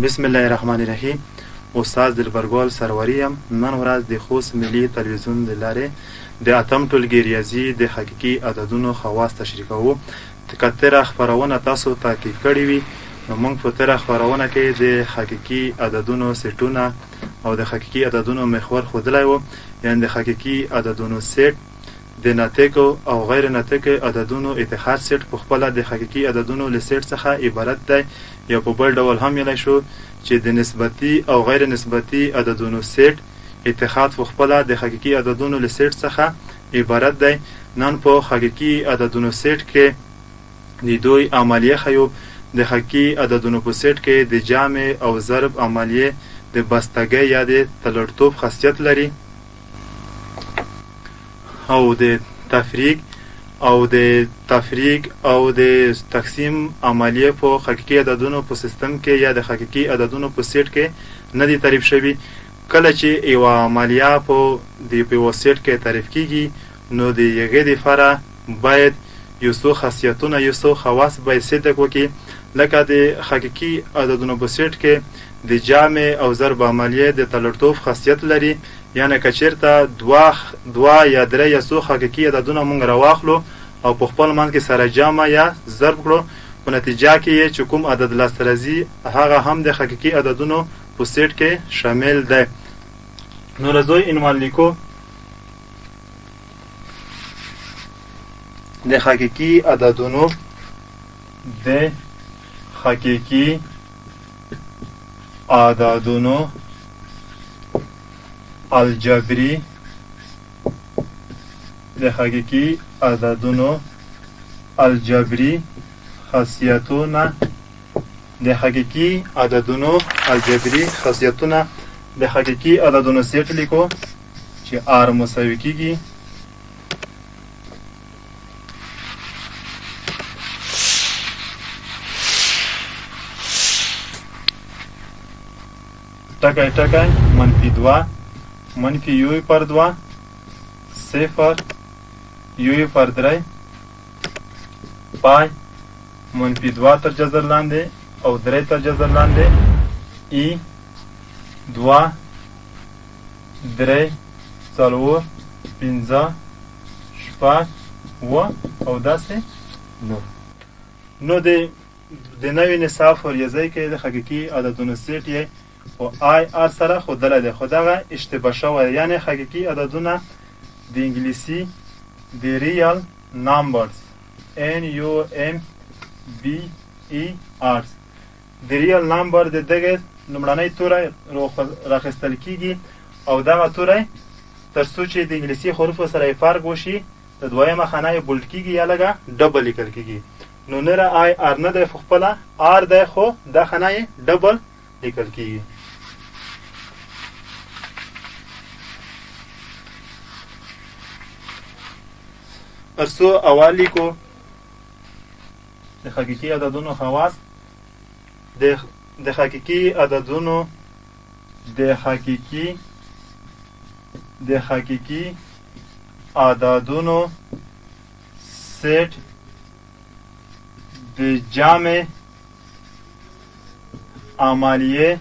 بسم الله الرحمن الرحیم. استاد دلبرګل سروری یم. نن ورځ د خوست ملي تلویزیون د لارې د اتم ټولګي ریاضي د حقیقي عددونو خواص تشریح کوو. که تېره خپرونه تاسو تعقیب کړې وي نو موږ په تېره خپرونه کې د حقیقي عددونو سیټونه او د حقیقي عددونو محور ښودلی و، یعنې د حقیقي عددونو سیټ د ناتیکو او غیر ناتیکو عددونو اتحاد سیټ په خپله د حقیقي عددونو له سیټ څخه عبارت دی، یا په بل ډول هم ویلی شو چې د نسبتي او غیر نسبتي عددونو سیټ اتحاد په خپله د حقیقي عددونو له سیټ څخه عبارت دی. نن په حقیقي عددونو سیټ کې د دوی عملیه ښیو. د حقیقي عددونو په سیټ کې د جمع او ضرب عملیه د بستګۍ یا د تلړتوب خاصیت لري، او د تفریق او د تقسیم عملیه په حقیقي عددونو په سیستم کې یا د حقیقي عددونو په سیټ کې نه دي تعریف شوي. کله چې یوه عملیه په یوه سیټ کې تعریف کیږي نو د هغې دپاره باید یو څو خاصیتونه، یو څو خواص باید صدق وکړي. لکه د حقیقي عددونو په سیټ کې د جمع او ضرب عملیه د تلړتوب خاصیت لري، یعنی که چېرته دوه یا درې یا څو حقیقي عددونه موږ راواخلو او په خپل منځ کې سره جمع یا ضرب کړو، په نتیجه کې یې چې کوم عدد لاسته راځي هغه هم د حقیقي عددونو په سیټ کې شامل دی. نو راځئ عنوان لیکو. د حقیقي عددونو الجبری، د حقیقي عددونو الجبری خاصیتونه، د حقیقي عددونو الجبری خاصیتونه د حقیقي عددونو سیټ لیکو چې r مساوي کیږي ټکی ټکی -2 -u/2 0 u/3 پای -2 تر جذر لاندې او 3 تر جذر لاندې ای 2 3 4 5 6 او داسې نور. نو د نوي نصاب په ریاضۍ کې د حقیقي عددونو سیټ یې په آی آر سره ښودلی دی، خو دغه اشتباه شوی، یعنې حقیقي عددونه د انګلیسي د ریال نمبرز NUMBERS د ریال نمبر د دغه لومړنی توری راخیستل کیږي، او دغه توری تر څو چې د انګلیسي حروفو سره یې فرق وشي د دویمه خانه یې بولډ کیږي یا لږه ډبل لیکل کیږي. نو نره آی آر نه دی، خو خپله آر دی، خو دا خانه یې ډبل لیکل کیږي. ارسو اول لیکو د حقیقي عددونو خواص. د حقیقي عددونو سیټ د جمع عملیه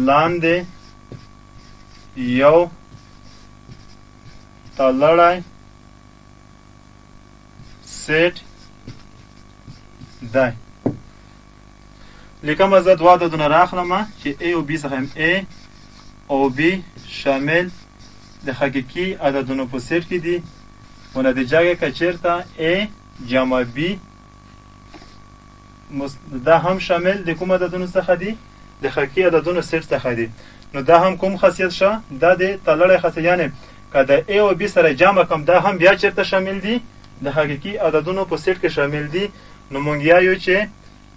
لاندې یو تلړی سیټ دی. لیکم زه دوه عددونه راخلم چې A او B څخه هم A او B شامل د حقیقي عددونو په سیټ کې دي، په نتیجه کې که چېرته A جمع B دا هم شامل د کوم عددونو څخه دي؟ د حقیقي عددونو سیټ څخه دي. نو دا هم کوم خاصیت شه؟ دا د تلړی خاصیت، یعنې که د A او B سره جمع کم دا هم بیا چېرته شامل دي؟ د حقیقي عددونو په سیټ کې شامل دي. نو مونږ یایو چې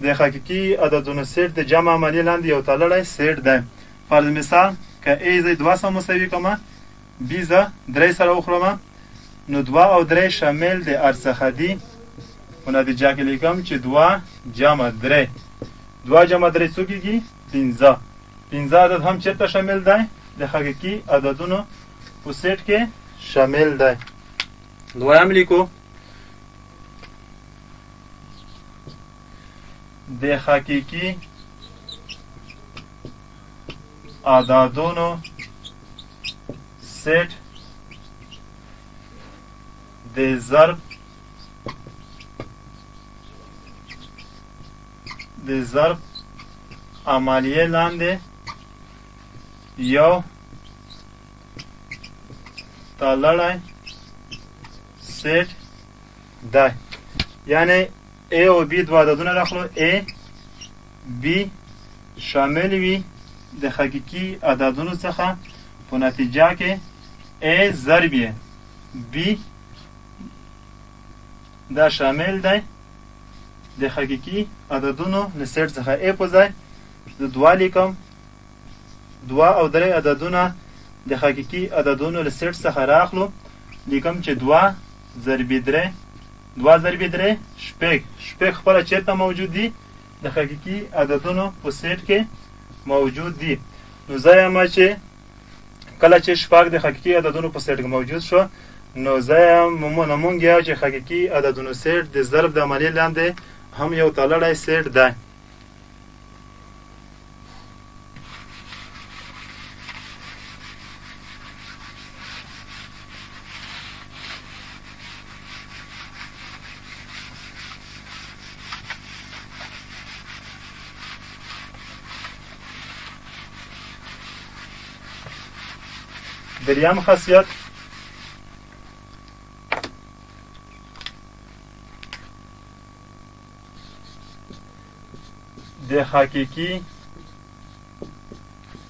د حقیقي عددونو سیټ د جمع عملیې لاندې یو تلړی سیټ دی. فرض مثال که A زه 2 سره مساوي کړم، B زه 3 سره وخورم، نو 2 او 3 شامل د r څخه دي. په نتیجه کې لیکم چې 2 جمع 3 2 جمع 3 څو کېږي؟ 15. 15 عدد هم چېرته شامل دی؟ د حقیقي عددونو په سیټ کې شامل دی. دویم لیکو د حقیقي عددونو سیټ د ضرب عملیه لاندې یو تړلی سیټ دی. یعنی A او B دوه عددونه راخلو. A B شامل وي د حقیقي عددونو څخه په نتیجه کې A ضرب B دا شامل دی د حقیقي عددونو له سیټ څخه. A په ځای د دوه لیکم. دوه او درې عددونه د حقیقي عددونو له سیټ څخه راخلو. لیکم چې دوه ضرب درې، دوه ضرب درې شپږ. شپږ خپله چېرته موجود دي؟ د حقیقي عددونو په سیټ کې موجود دي. نو زه یم چې کله چې شپږ د حقیقي عددونو په سیټ کې موجود شو، نو زه یم مونږ یو چې حقیقي عددونو سیټ د ضرب د عملیې لاندې هم یو تړلی سیټ دی. دریم خاصیت د حقیقي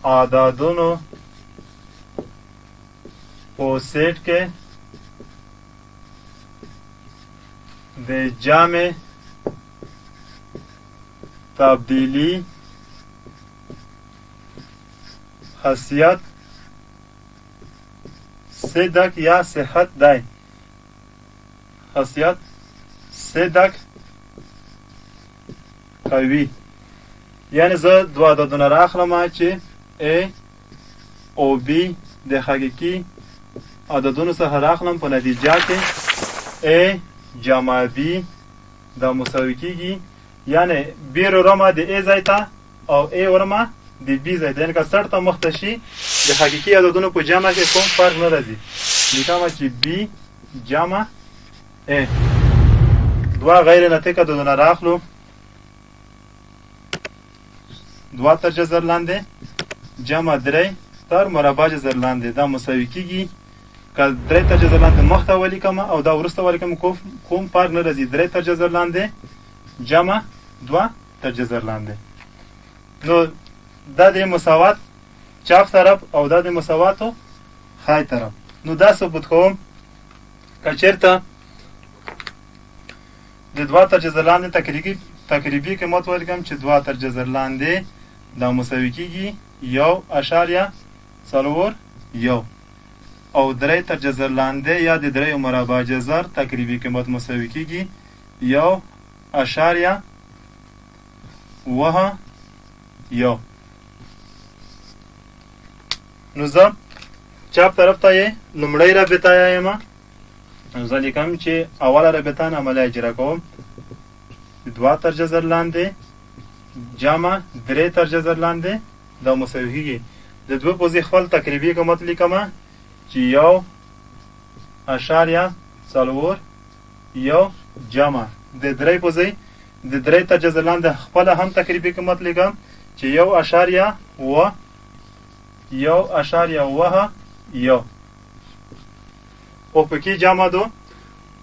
عددونو په سیټ کې د جمع تبدیلی خاصیت صدق یا صحت دی. خاصیت صدق قوي. یعنی زه دوه عددونه راخلم چې A او B د حقیقي عددونو څخه راخلم. په نتیجه کې A جمع B دا مساوي کیږي. یعنی B ورمه د A ځای ته او A ورمه د B ځای ته. یعنی که سر ته مخته شي د حقیقي عددونو په جمع کې کوم فرق نه راځي. لیکم چې B جمع A. دوه غیر ناطق عددونه راخلو. دوه تر جذر لاندې جمع درې تر مربع جذر لاندې دا مساوي کیږي. که درې تر جذر لاندې مخته ولیکم او دا وروسته ولیکم کوم فرق نه راځي. درې تر جذر لاندې جمع دوه تر جذر لاندې. نو دا د مساوات چپ طرف او دا د مساواتو ښی طرف. نو دا ثبوت کوم که چېرته د دوه تر جذر لاندې تقریبي قیمت ولیکم چې دوه تر جذر لاندې دا مساوي کیږي 1.01 او درې تر جذر لاندې یا د درې مربع جذر تقریبي قیمت مساوي کیږي 1.01. نو زه چپ طرف ته یې لومړی رابطه یم. نو زه لیکم چې اوله رابطه عملیه اجرا کوم. دوه تر جذر لاندې جمع درې تر جذر لاندې دا مساوي کیږي. د دوه په ځای خپل تقریبي قیمت لیکم چې 1.01 جمع د درې په ځای د درې تر جذر لاندې خپل هم تقریبي قیمت لیکم چې 1.01 او پکې جمع دو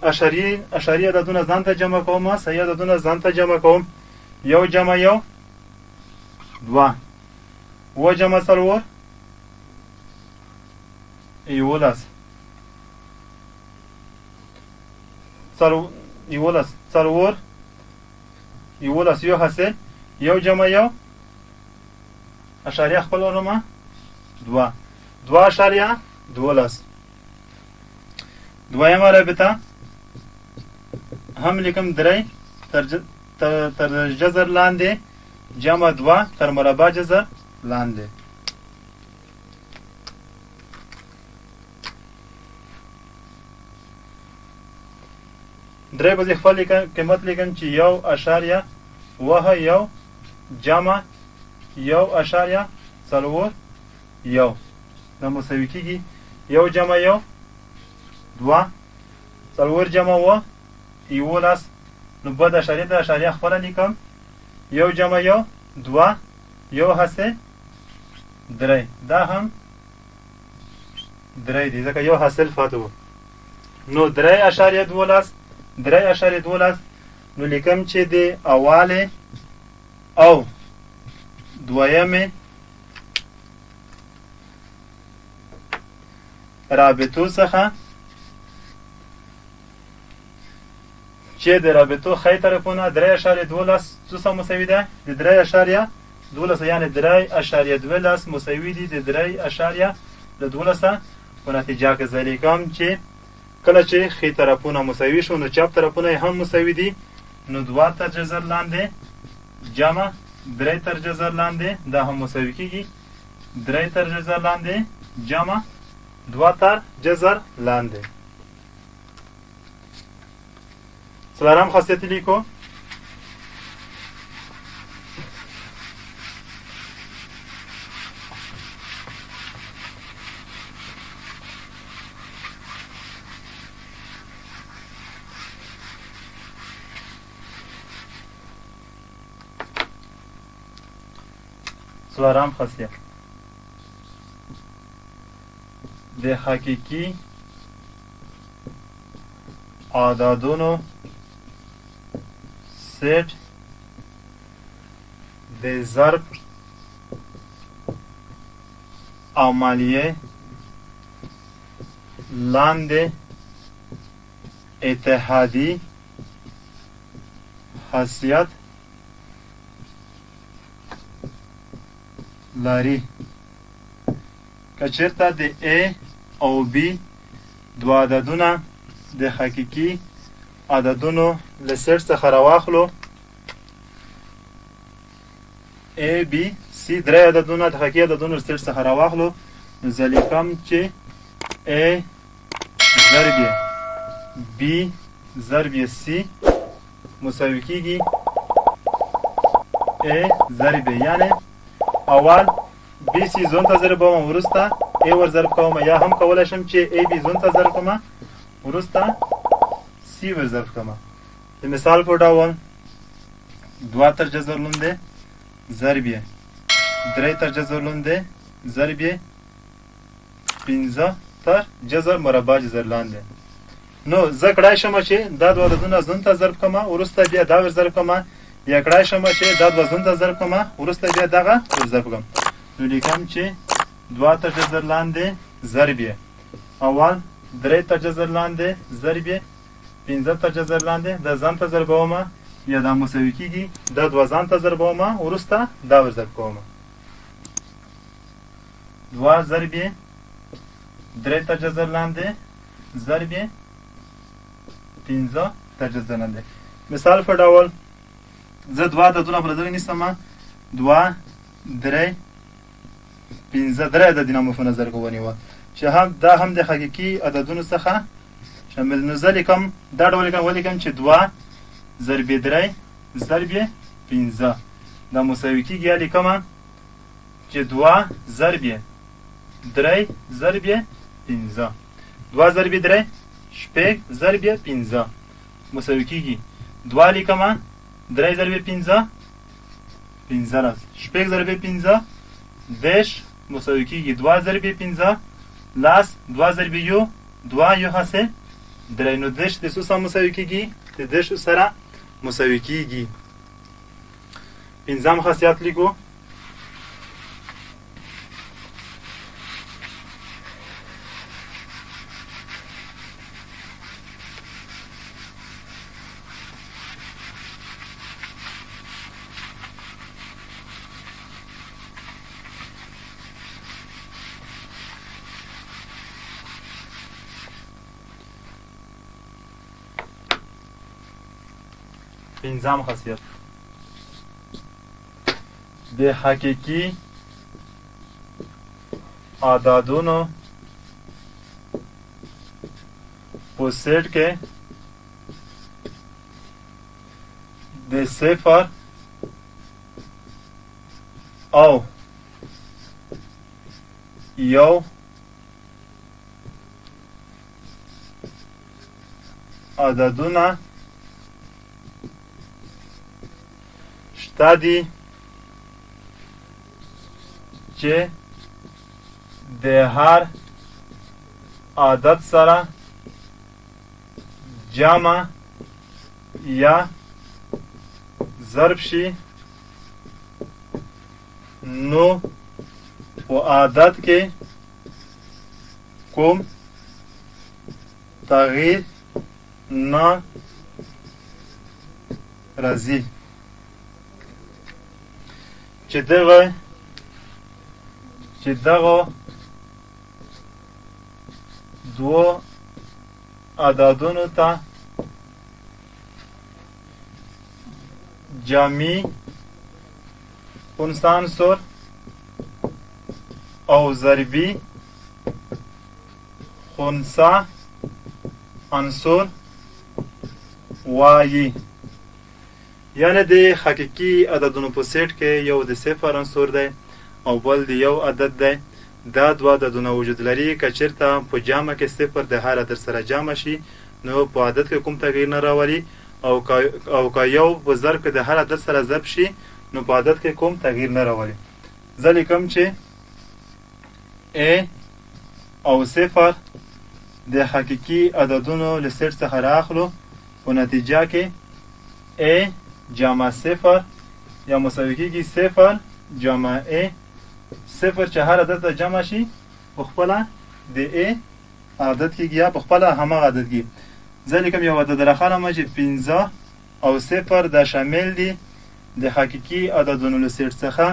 اشاری عددونه ځان ته جمع کوم. صحیح عددونه ځان ته جمع کوم. 1 جمع 1 2 و جمع 4 11 یو حاصل 1 جمع 1 اشاریه خپل ورمه 2.12. دویمه رابطه هم لیکم درې تر جذر لاندې جمع 2 تر مربع جذر لاندې. درې په خپل قیمت لیکم چې 1.01 جمع 1.04 یو دا مساوي کېږي یو جمع یو دوه څلور جمع اووه یولس نو بد اشاریه د اشاریه خپله لیکم یو جمع یو دوه یو هسې درې دا هم درې دي ځکه یو حاصل پاتې و نو درې اشاریه دولس درې اشاریه دولس نو لیکم چې د اواله او دویمې رابطو څخه چې د رابطو خی طرفونه 3.12 څه سره مساوي ده د 3.12 یعنی 3.12 مساوي دي د 3.12 په نتیجه کې زه لیکم چې کله چې خی طرفونه مساوي شو نو چپ طرفونه هم مساوي دي نو 2 تر جذر لاندې جمع 3 تر جذر لاندې دا هم مساوي کېږي 3 تر جذر لاندې جمع 2 تر جذر لاندې څلورم خاصیت لیکو څلورم خاصیت د حقیقي اعدادونو سیټ د ضرب عملیه لاندې اتحادی حیثیت لري که چېرته د A او B دوه عددونه د حقیقي عددونو له سیټ څخه راواخلو A B C درې عددونه د حقیقي عددونو له سیټ څخه راواخلو نو زه لیکم چې A ضرب B ضرب C مساوي کېږي A ضرب یعنی اول بی سی زون ته ضرب کوم وروسته ای ور ضرب کوم یا هم کولای شم چې ای بی زون ته ضرب کوم وروسته سی ور ضرب کوم د مثال په ډول 2 تر جذر لاندې ضرب 3 تر جذر لاندې ضرب 15 تر جذر مربع جذر لاندې نو زه کړای شم چې دا دوه عددونه زون ته ضرب کوم وروسته بیا دا ور ضرب کوم یا کړای شم چې دا دوه زون ته ضرب کوم وروسته بیا دغه ور ضرب کوم نو لیکم چې 2 تر جذر لاندې ضرب اول 3 تر جذر لاندې ضرب 15 تر جذر لاندې د ځان ته ضربوم یا دا مساوي کېږي دا دوه ځان ته ضربوم وروسته دا ور ضرب کوم 2 ضرب 3 تر جذر لاندې ضرب 15 تر جذر لاندې مثال په ډول زه دوه عددونه په نظر نیسم 2 3 15 درې عددونه مو په نظر کې ونیوه چې هم دا هم د حقیقي عددونو څخه شامل نو زه لیکم دا ډول ولیکم چې 2 ضرب 3 ضرب 15 دا مساوي کېږي یا لیکم چې 2 ضرب 3 ضرب 15 2 ضرب 3 شپږ ضرب 15 مساوي کېږي 2 لیکم 3 ضرب 15 15 شپږ ضرب 15 10 مساوي کېږي 2 ضرب 15 لاس 2 ضرب یو 2 یو هسې 3 نو 10 د څه سره مساوي کېږي د 10 سره مساوي کېږي پنځم خاصیت لیکو پنځم خاصیت د حقیقي اعدادونو په سیټ کې د صفر او یو عددونه شته دي چې د هر عدد سره جمع یا ضرب شي نو په عدد کې کوم تغییر نه راځي چې دغه دوه عددونو ته جمعي عنصر او ضربي خنثی عنصر وایي. یعنی د حقیقي عددونو په سیټ کې یو د صفر عنصر دی او بل د یو عدد دی. دا دوه عددونه وجود لري که چېرته په جمع کې صفر د هر عدد سره جمع شي نو په عدد کې کوم تغییر نه راولي او که یو په ضرب کې د هر عدد سره ضرب شي نو په عدد کې کوم تغییر نه راولي. زه لیکم چې ا او صفر د حقیقي عددونو له سیټ څخه رااخلو په نتیجه کې ا جمع صفر یا مساوي کېږي صفر جمع ا. صفر چې هر عدد ته جمع شي په خپله د ا عدد کېږي یا په خپله همغه عدد کېږي. زه لیکم یو عدد راخلم چې 15 او صفر دا شامل دي د حقیقي عددونو له سیټ څخه.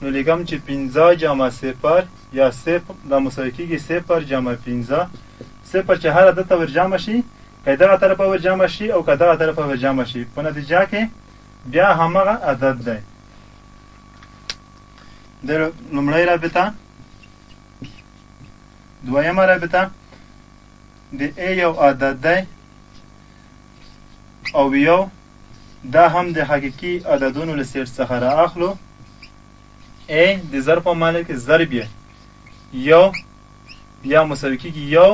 نو لیکم چې 15 جمع صفر یا صفر دا مساوي کېږي صفر جمع 15. صفر چې هر عدد ته ور جمع شي که دغه طرفه ور جمع شي او که دغه طرفه ور جمع شي په نتیجه کې بیا همغه عدد دی. د لومړی رابطه دویمه رابطه د ا یو عدد دی او یو دا هم د حقیقي عددونو له سیټ څخه رااخلو. ا د ضرب په معنی کې ضرب یې یو بیا مساوي کېږي یو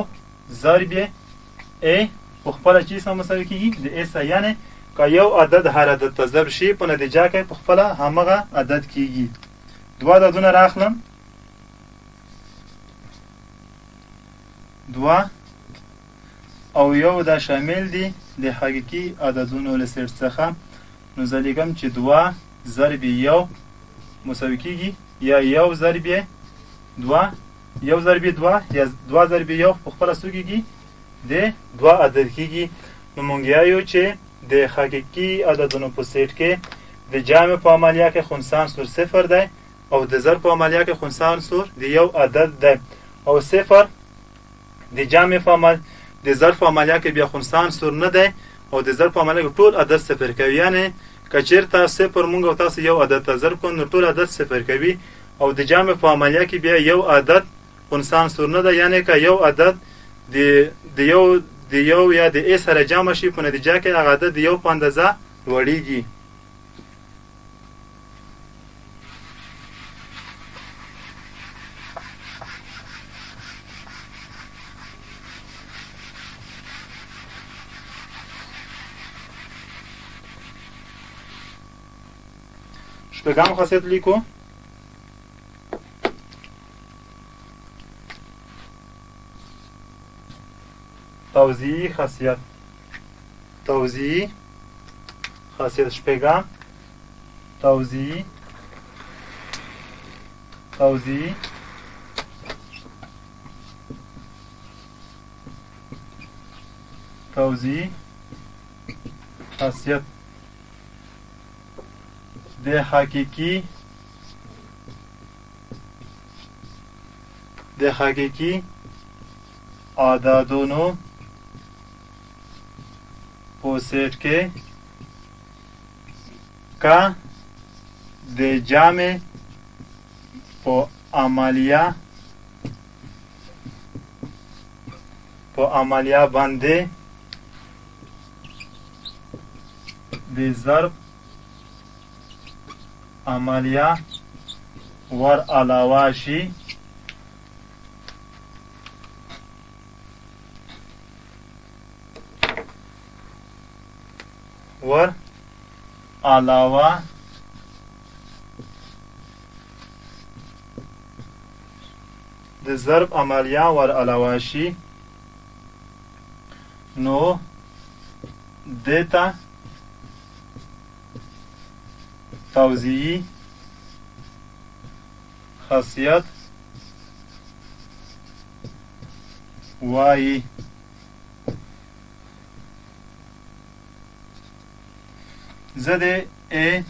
ضرب یې ا په خپله چې سره مساوي کېږي د ا سره. یعنې که یو عدد هر عدد ته ضرب شي په نتیجه کې په خپله همغه عدد کېږي. دوه عددونه راخلم دوه او یو دا شامل دي د حقیقي عددونو له سیټ څخه. نو زه لیکم چې دوه ضرب یو مساوي کېږي یا یو ضرب دوه یو ضرب دوه یا دوه ضرب یو په خپله څو کېږي د دوه عدد کېږي. نو مونږ یایو چې د حقیقي عددونو په سیټ کې د جمع په عملیه کې خنثی عنصر صفر دی او د ضرب په عملیه کې خنثی عنصر د یو عدد دی او صفر د جمع په عمل د ضرب په عملیه کې بیا خنثی عنصر نه دی او د ضرب په عملیه کې ټول عدد صفر کوي. یعنی که چېرته صفر مونږ او تاسو یو عدد ته ضرب کړو نو ټول عدد صفر کوي او د جمع په عملیه کې بیا یو عدد خنثی عنصر نه دی. یعنی که یو عدد د یو یا د ا سره جمع شي په نتیجه کې هغه عدد د یو په اندازه لوړیږي. شپږم خاصیت لیکو توزیعی خاصیت. توزیعی خاصیت شپږم توزیعی خاصیت د حقیقی عددونو په سیټ کې که د جمع په عملیه باندې د ضرب عملیه ور علاوه شي ور علاوه د ضرب عملیه ور علاوه شي نو دیتا توزیعی خاصیت وایي. زه د A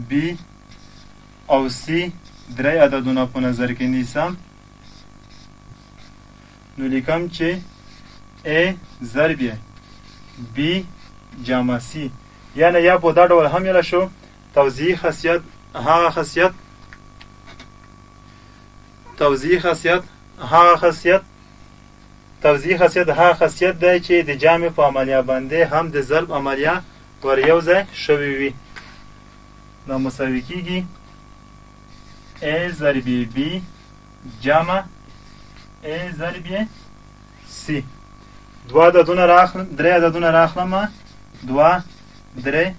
B او C درې عددونه په نظر کې نیسم نو لیکم چې A ضرب B جمع C یعنی یا په دا ډول هم یله شو توزیعي خاصیت هغه خاصیت توزیعي خاصیت هغه خاصیت دی چې د جمع په عملیه باندې هم د ضرب عملیه ور یو ځای شوې وي. دا مساوي کیږي A ضرب B جمع A ضرب C. درې عددونه راخلم 2 3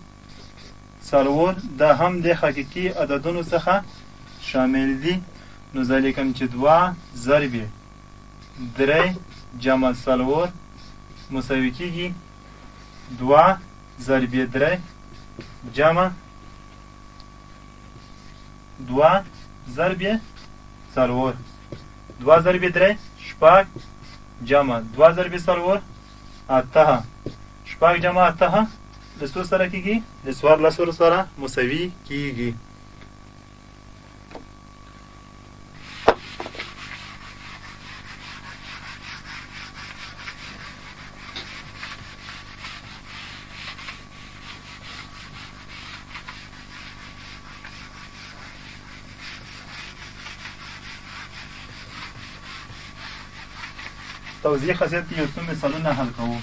4 دا هم د حقیقي عددونو څخه شامل دي نو زه لیکم چې 2 ضرب 3 جمع 4 مساوي کیږي 2 ضرب 3 جمع 2 ضرب 4 2 ضرب 3 شپږ جمع 2 ضرب 4 8 شپږ جمع 8 د څو سره کیږي د 14 سره مساوي کیږي. توزیع خاصیت یو څو مثالونه حل کوو.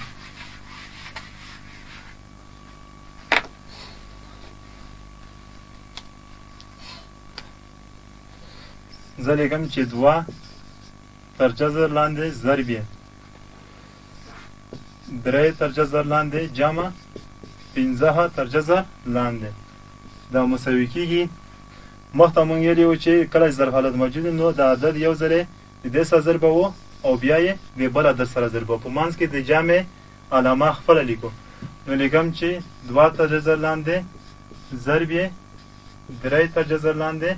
زه لیکم چې 2 تر جذر لاندې ضرب 3 تر جذر لاندې جمع 15 تر جذر لاندې دا مساوي کیږي. مخته مونږ ویلي وو چې کله ضرب حالت موجود نو د عدد یو ځل د دې سره ضرب وو او بیا یې د بل عدد سره ضرب په منځ کې د جمع علامه خپله لیکو نو لیکم چې 2 تر جذر لاندې ضرب 3 تر جذر لاندې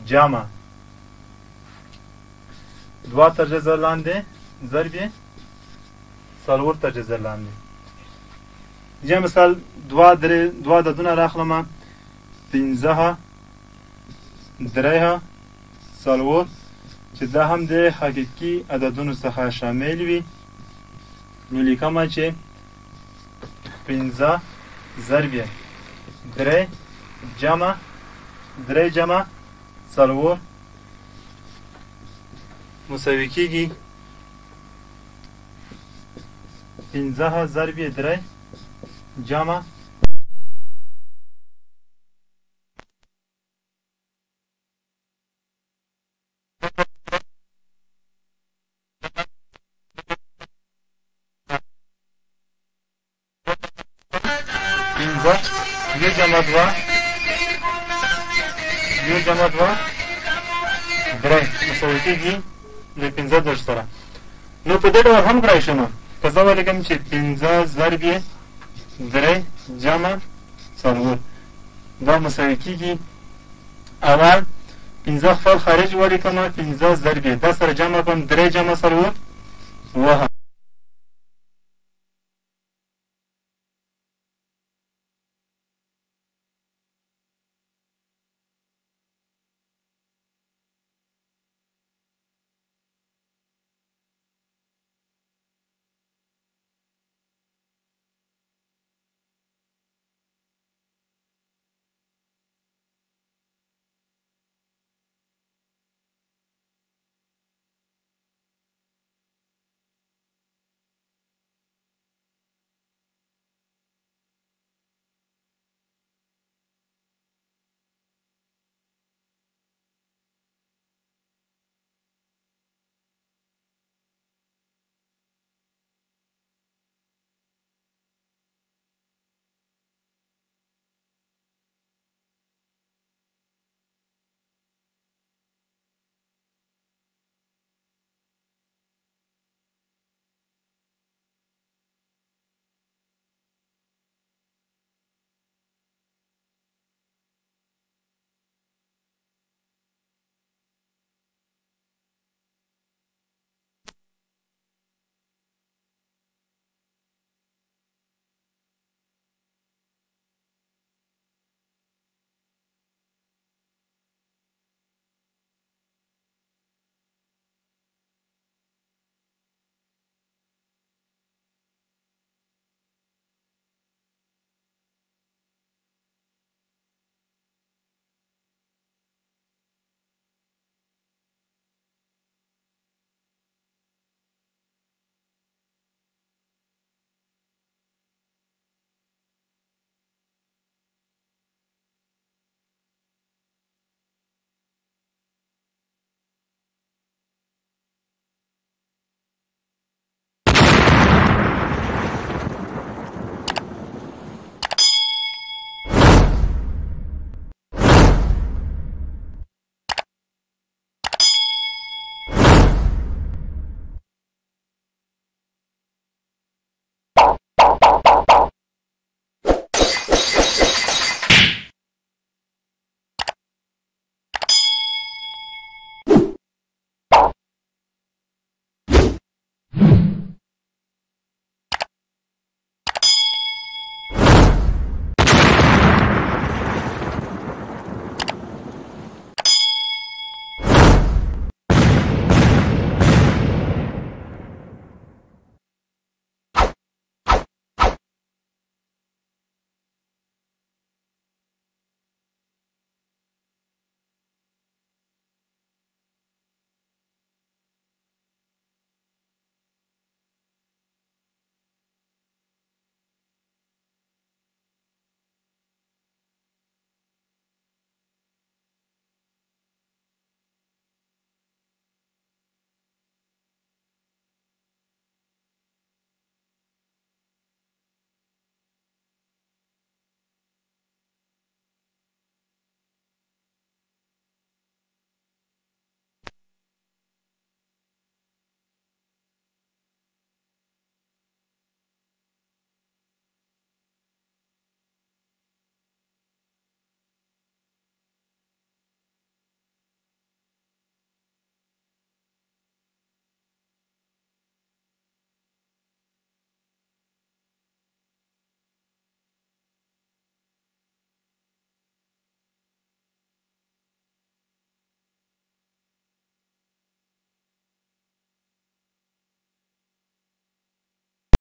جمع 2 تر جذر لاندې ضرب 4 تر جذر لاندې. یا مثال 2 عددونه راخلم 15 3 4 چې دا هم د حقیقي عددونو څخه شامل وي نو لیکم چې 15 ضرب 3 جمع 4 مساوي کیږي 15 ضرب 3 جمع 2 جمع 2 3 مساوي کیږي د 15 سره. نو په دې ډول هم کړای شم که زه ولیکم چې 15 ضرب 3 جمع 4 دا مساوي کیږي اول 15 خپل خارج ولیکم 15 ضرب 10 سره جمع کوم 3 جمع 4 وه